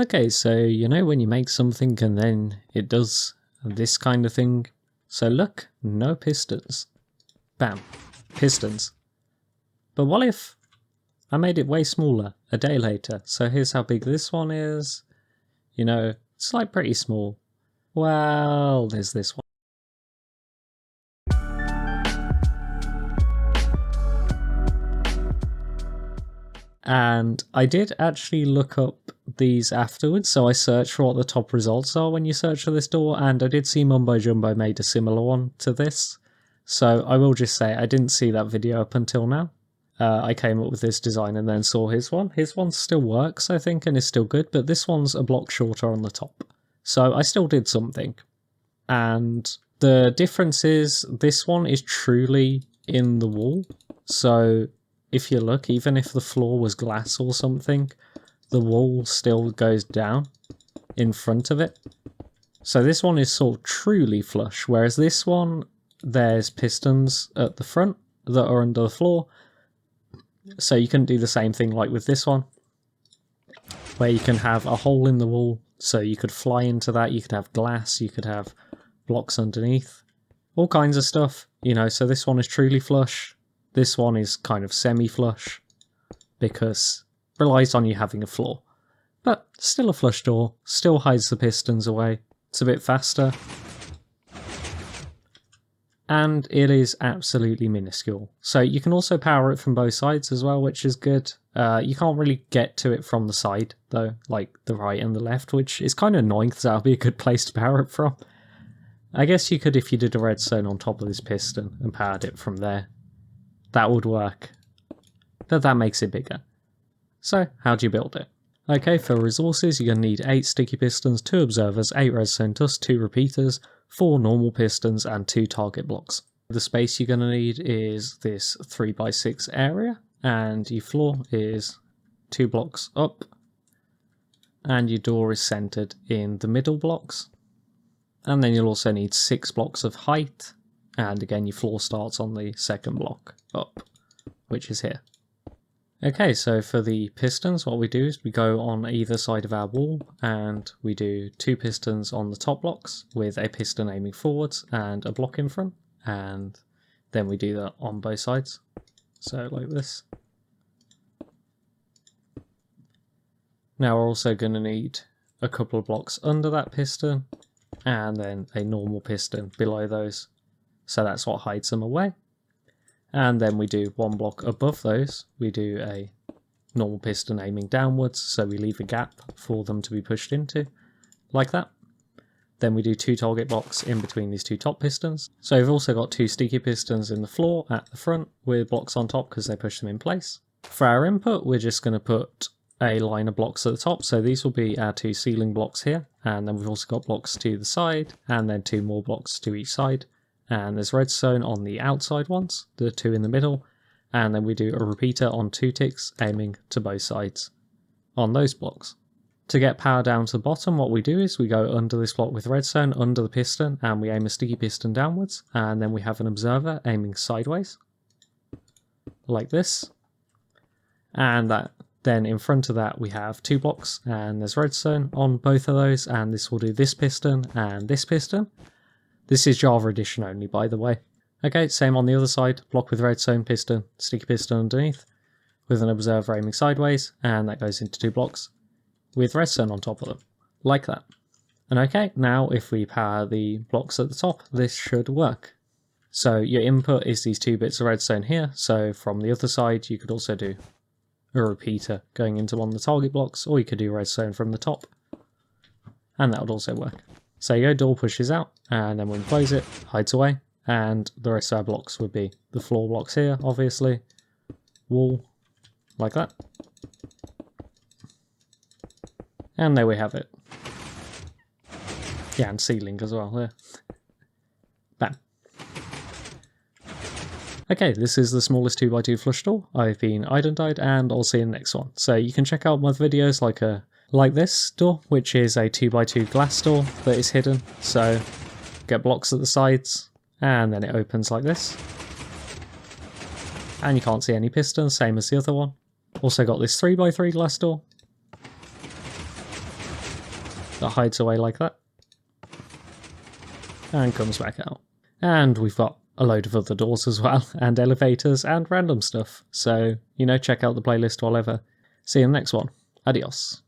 Okay, so you know when you make something and then it does this kind of thing? So look, no pistons. Bam, pistons. But what if I made it way smaller a day later? So here's how big this one is. You know, it's like pretty small. Well, there's this one. And I did actually look up these afterwards, so I searched for what the top results are when you search for this door, and I did see Mumbo Jumbo made a similar one to this. So I will just say I didn't see that video up until now. I came up with this design and then saw his one. His one still works, I think, and is still good, but this one's a block shorter on the top. So I still did something. And the difference is this one is truly in the wall. So if you look, even if the floor was glass or something, the wall still goes down in front of it. So this one is sort of truly flush, whereas this one, there's pistons at the front that are under the floor. So you can do the same thing like with this one, where you can have a hole in the wall, so you could fly into that, you could have glass, you could have blocks underneath, all kinds of stuff, you know. So this one is truly flush. This one is kind of semi-flush because it relies on you having a floor. But still a flush door, still hides the pistons away. It's a bit faster. And it is absolutely minuscule. So you can also power it from both sides as well, which is good. You can't really get to it from the side though, like the right and the left, which is kind of annoying because that would be a good place to power it from. I guess you could if you did a redstone on top of this piston and powered it from there. That would work, but that makes it bigger. So, how do you build it? Okay, for resources, you're going to need 8 sticky pistons, 2 observers, 8 redstone dust, 2 repeaters, 4 normal pistons, and 2 target blocks. The space you're going to need is this 3x6 area, and your floor is 2 blocks up, and your door is centered in the middle blocks. And then you'll also need 6 blocks of height. And again, your floor starts on the second block up, which is here. Okay, so for the pistons, what we do is we go on either side of our wall and we do 2 pistons on the top blocks with a piston aiming forwards and a block in front. And then we do that on both sides. So like this. Now we're also going to need a couple of blocks under that piston and then a normal piston below those. So that's what hides them away. And then we do 1 block above those. We do a normal piston aiming downwards, so we leave a gap for them to be pushed into, like that. Then we do 2 target blocks in between these 2 top pistons. So we've also got 2 sticky pistons in the floor at the front with blocks on top because they push them in place. For our input, we're just going to put a line of blocks at the top. So these will be our 2 ceiling blocks here. And then we've also got blocks to the side and then 2 more blocks to each side. And there's redstone on the outside ones, the 2 in the middle, and then we do a repeater on 2 ticks aiming to both sides on those blocks. To get power down to the bottom, what we do is we go under this block with redstone, under the piston, and we aim a sticky piston downwards, and then we have an observer aiming sideways, like this. And that then in front of that we have 2 blocks, and there's redstone on both of those, and this will do this piston and this piston. This is Java Edition only, by the way. Okay, same on the other side, block with redstone, piston, sticky piston underneath, with an observer aiming sideways, and that goes into 2 blocks, with redstone on top of them, like that. And okay, now if we power the blocks at the top, this should work. So your input is these 2 bits of redstone here, so from the other side you could also do a repeater going into one of the target blocks, or you could do redstone from the top, and that would also work. So your door pushes out, and then when we close it, hides away, and the rest of our blocks would be the floor blocks here, obviously, wall, like that. And there we have it. Yeah, and ceiling as well, there. Bam. Okay, this is the smallest 2x2 flush door. I've been Idendied, and I'll see you in the next one. So you can check out my videos like this door, which is a 2x2 glass door that is hidden. So get blocks at the sides, and then it opens like this. And you can't see any pistons, same as the other one. Also got this 3x3 glass door. that hides away like that. And comes back out. And we've got a load of other doors as well, and elevators and random stuff. So, check out the playlist while ever. See you in the next one. Adios.